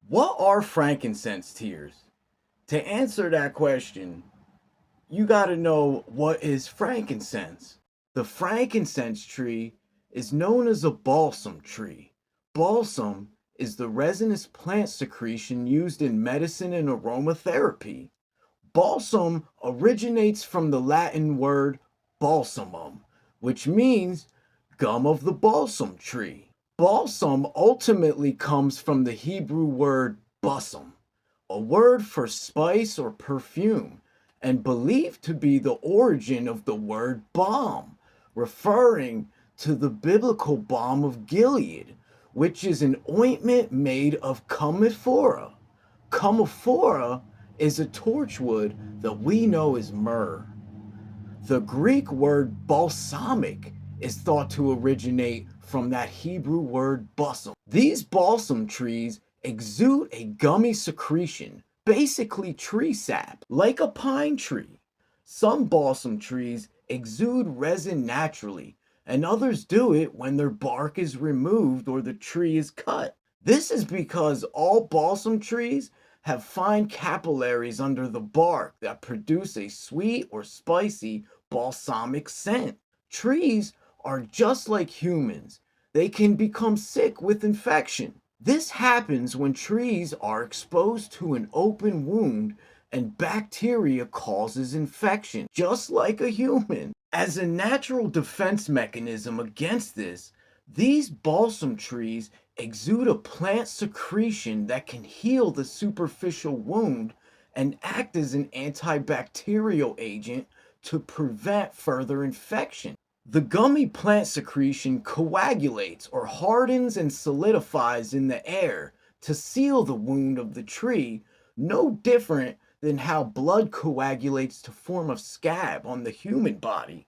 What are frankincense tears? To answer that question, you got to know what is frankincense. The frankincense tree is known as a balsam tree. Balsam is the resinous plant secretion used in medicine and aromatherapy. Balsam originates from the Latin word balsamum, which means gum of the balsam tree. Balsam ultimately comes from the Hebrew word bussam, a word for spice or perfume, and believed to be the origin of the word balm, referring to the biblical balm of Gilead, which is an ointment made of commiphora. Commiphora is a torchwood that we know as myrrh. The Greek word balsamic is thought to originate from that Hebrew word balsam. These balsam trees exude a gummy secretion, basically tree sap, like a pine tree. Some balsam trees exude resin naturally, and others do it when their bark is removed or the tree is cut. This is because all balsam trees have fine capillaries under the bark that produce a sweet or spicy balsamic scent. Trees are just like humans. They can become sick with infection. This happens when trees are exposed to an open wound and bacteria causes infection, just like a human. As a natural defense mechanism against this, these balsam trees exude a plant secretion that can heal the superficial wound and act as an antibacterial agent to prevent further infection. The gummy plant secretion coagulates or hardens and solidifies in the air to seal the wound of the tree, no different than how blood coagulates to form a scab on the human body.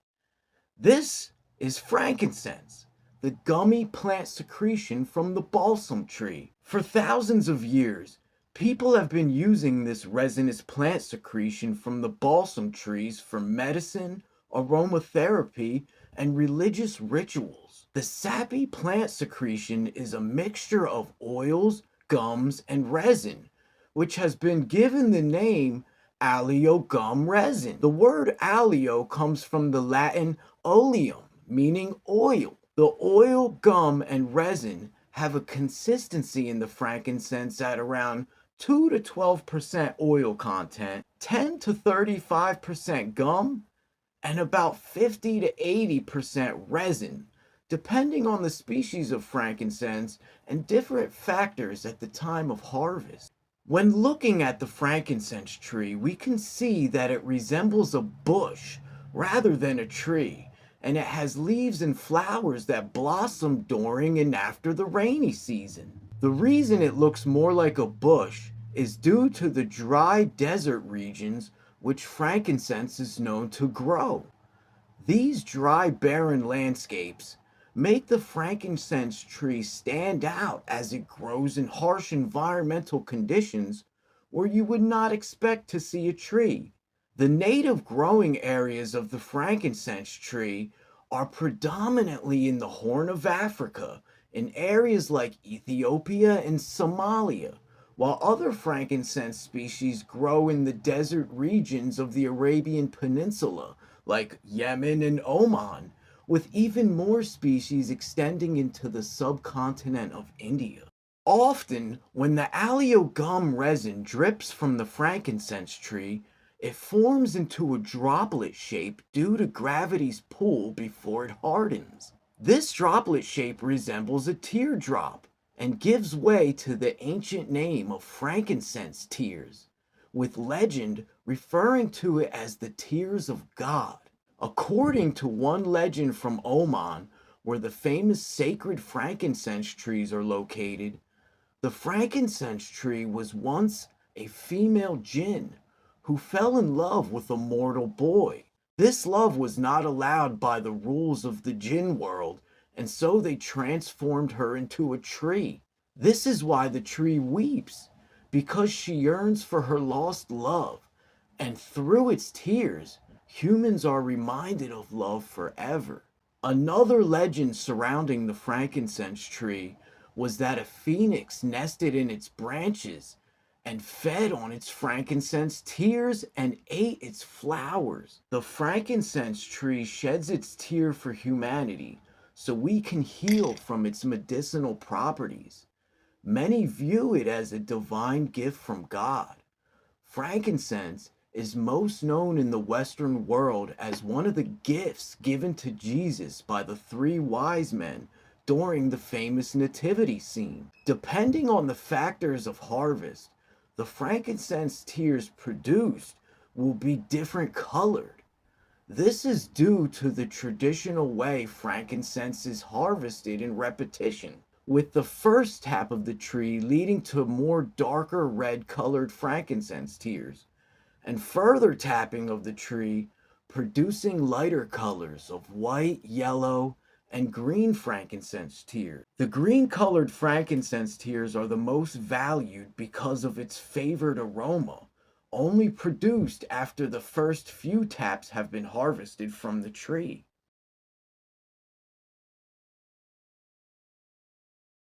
This is frankincense, the gummy plant secretion from the balsam tree. For thousands of years, people have been using this resinous plant secretion from the balsam trees for medicine, aromatherapy, and religious rituals. The sappy plant secretion is a mixture of oils, gums, and resin, which has been given the name aleo gum resin. The word aleo comes from the Latin oleum, meaning oil. The oil, gum, and resin have a consistency in the frankincense at around 2 to 12% oil content, 10 to 35% gum, and about 50 to 80% resin, depending on the species of frankincense and different factors at the time of harvest. When looking at the frankincense tree, we can see that it resembles a bush rather than a tree, and it has leaves and flowers that blossom during and after the rainy season. The reason it looks more like a bush is due to the dry desert regions which frankincense is known to grow. These dry, barren landscapes make the frankincense tree stand out as it grows in harsh environmental conditions where you would not expect to see a tree. The native growing areas of the frankincense tree are predominantly in the Horn of Africa, in areas like Ethiopia and Somalia, while other frankincense species grow in the desert regions of the Arabian Peninsula, like Yemen and Oman, with even more species extending into the subcontinent of India. Often, when the aleo gum resin drips from the frankincense tree, it forms into a droplet shape due to gravity's pull before it hardens. This droplet shape resembles a teardrop and gives way to the ancient name of frankincense tears, with legend referring to it as the tears of God. According to one legend from Oman, where the famous sacred frankincense trees are located, the frankincense tree was once a female jinn who fell in love with a mortal boy. This love was not allowed by the rules of the jinn world, and so they transformed her into a tree. This is why the tree weeps, because she yearns for her lost love, and through its tears, humans are reminded of love forever. Another legend surrounding the frankincense tree was that a phoenix nested in its branches and fed on its frankincense tears and ate its flowers. The frankincense tree sheds its tear for humanity so we can heal from its medicinal properties. Many view it as a divine gift from God. Frankincense is most known in the Western world as one of the gifts given to Jesus by the three wise men during the famous nativity scene. Depending on the factors of harvest, the frankincense tears produced will be different colored. This is due to the traditional way frankincense is harvested in repetition, with the first tap of the tree leading to more darker red colored frankincense tears, and further tapping of the tree producing lighter colors of white, yellow, and green frankincense tears. The green colored frankincense tears are the most valued because of its favored aroma, only produced after the first few taps have been harvested from the tree.